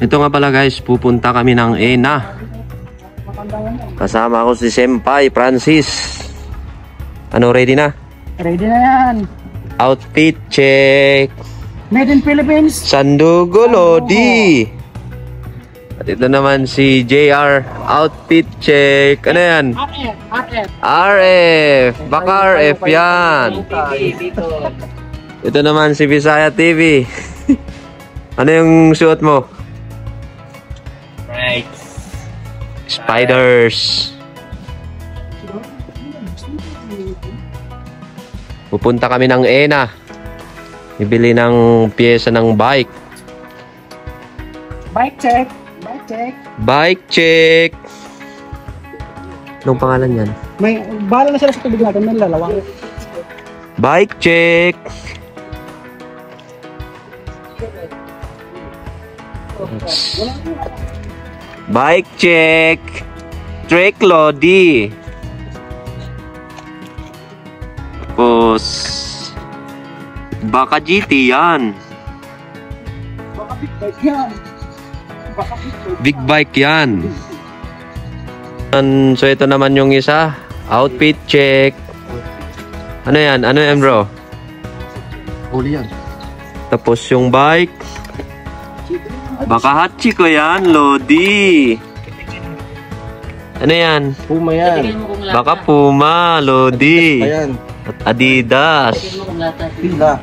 Ito nga pala guys, pupunta kami ng ENA. Kasama ko si Senpai Francis. Ano, ready na? Ready na yan. Outfit check. Made in Philippines. Sandugo Lodi. At ito naman si JR. Outfit check. Ano yan? RF. Baka RF yan. Ito naman si Bisaya TV. Ano yung suot mo? Right. Spiders. Pupunta kami ng ENA. Bibili ng pyesa ng bike. Bike check. Bike check. Bike check. Anong pangalan yan? May bahala na sila sa tubig natin. May lalawang. Bike check. Bike check. Trek Lodi. Tapos baka GT yan. Baka big bike yan. Baka Big bike yan. So ito naman yung isa. Outfit check. Ano yan? Ano yan bro? Huli yan. Tapos yung bike. Baka Hachiko yan, Lodi. Ano yan? Puma yan. Baka Puma, Lodi. Ayan. At Adidas. Pila.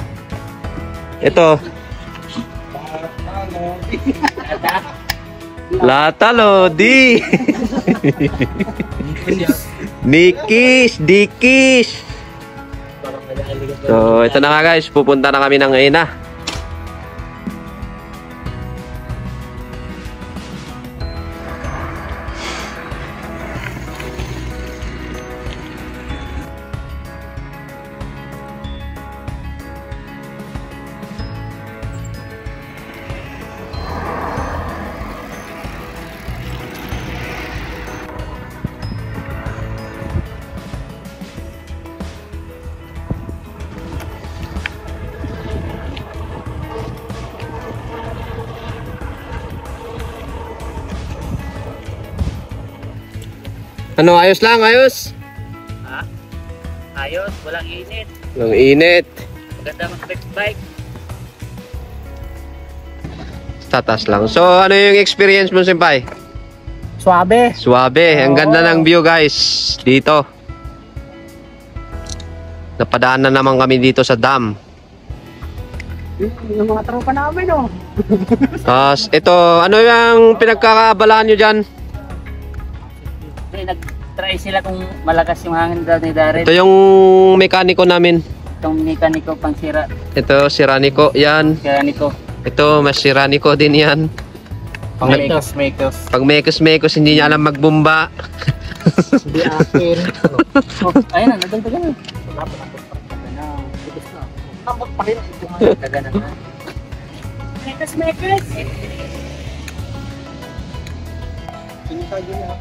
Ito. Lata, Lodi. Nikis, Dikis. So, ito na nga guys. Pupunta na kami ng ENA. Ano, ayos lang, ayos? Ha? Ayos, walang init. Walang init. Maganda mag-bike. Tatas lang. So, ano yung experience mo, Senpai? Suabe. Suwabe. Ang ganda ng view, guys. Dito. Napadaan na naman kami dito sa dam. Yung mga tropa namin, oh. Tapos, ito, ano yung pinagkakaabalahan nyo dyan? Nag-try sila kung malakas yung hangin daw ni Darren. Ito yung mekaniko namin. Itong mekaniko pang sira. Ito, si Ranico. Yan. Mekaniko. Ito, mas si Ranico din yan. Pang mekos. Pag mekos-mekos, hindi niya alam magbumba. Hindi akin. Oh, ayun na, nadagdagan na. Wala pa na. Tipos na. Ambot pa rin. Nadagdagan na. Mekas, mekas. Sinitago niya.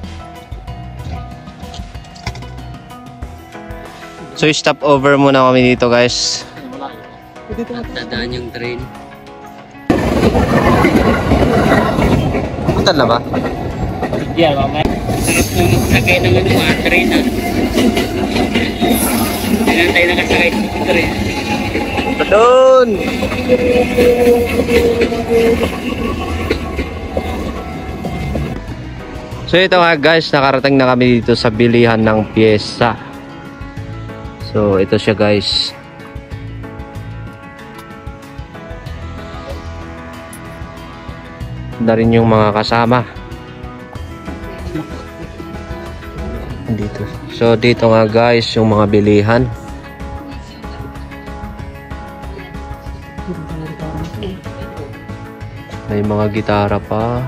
So, stop over muna kami dito, guys. Dadaan yung train. Punta na ba? Yeah, mamaya. Sarap nung magsakay ng mga train ha. Hindi na tayo nakasakay sa train. Doon! So ito nga guys, nakarating na kami dito sa bilihan ng pyesa. So ito siya guys. Na rin yung mga kasama. Dito. So dito nga guys yung mga bilihan. May mga gitara pa.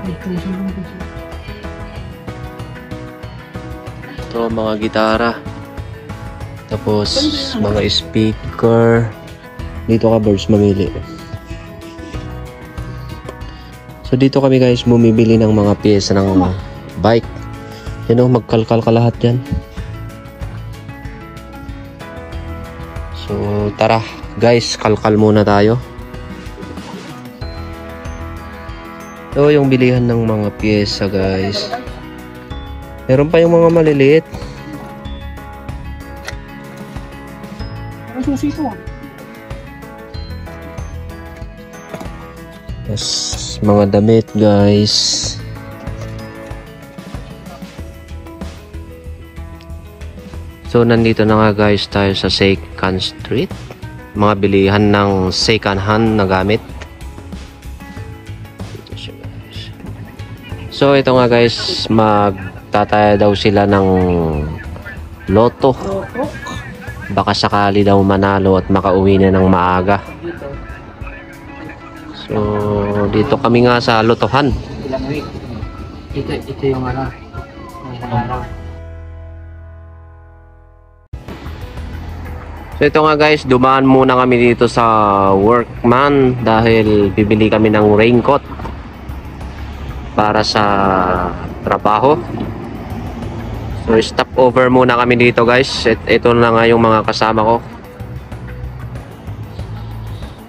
Ito mga gitara. Tapos mga speaker. Dito ka birds mamili. So dito kami guys bumibili ng mga pyesa ng bike. Yan o, magkalkal ka lahat dyan. So tara guys, kalkal muna tayo. Ito yung bilihan ng mga pyesa guys. Meron pa yung mga maliliit. Ano susi ko? Tapos mga damit guys. So nandito na nga guys tayo sa Second Street. Mga bilihan ng second hand na gamit. Dito siya guys. So ito nga guys, magtataya daw sila ng loto. Baka sakali daw manalo at makauwi na ng maaga. So dito kami nga sa lotohan. Ilang week. Ito yung ano. Ilang araw. So ito nga guys, dumaan muna kami dito sa Workman dahil bibili kami ng raincoat para sa trabaho. So stop over muna kami dito guys. Ito na nga yung mga kasama ko.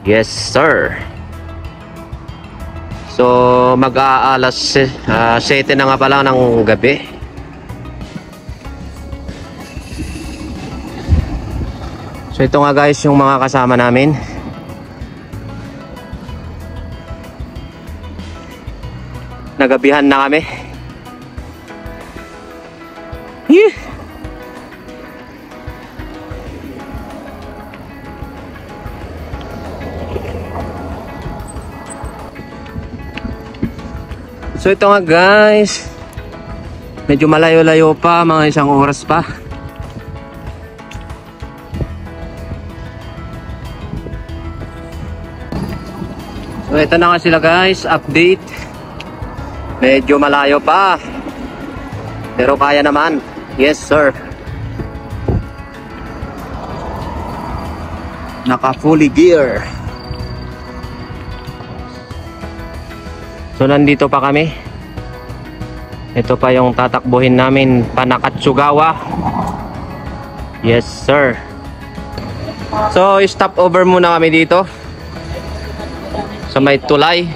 Yes sir. So mag-aalas 7 na nga pala ng gabi. So ito nga guys yung mga kasama namin. Nagabihan na kami. Yeah. So ito nga guys, medyo malayo-layo pa, mga 1 oras pa. So ito na nga sila guys, update. Medyo malayo pa, pero kaya naman. Yes sir. Naka fully gear. So nandito pa kami. Ito pa yung tatakbuhin namin, Panakatsugawa. Yes sir. So stop over muna kami dito sa may tulay.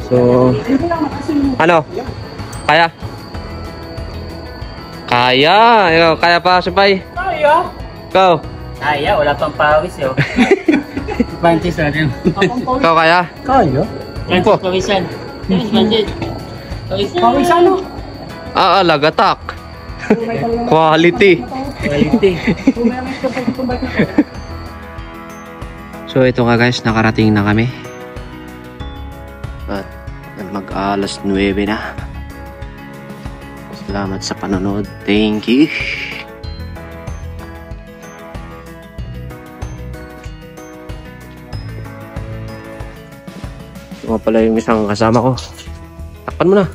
So ano? Kaya? Kaya? Ikaw, kaya pa Supay? Kaya. Ikaw? Kaya, wala pang pawis yun. Pantis natin. Ikaw kaya? Kaya. Opo. Pawisan. Pantis. Pawisan. Pawisan no? Lagatak. Quality. Quality. So ito nga guys, nakarating na kami. At mag-alas 9 na. Salamat sa panonood. Thank you. Ito nga pala yung isang kasama ko. Takpan mo na.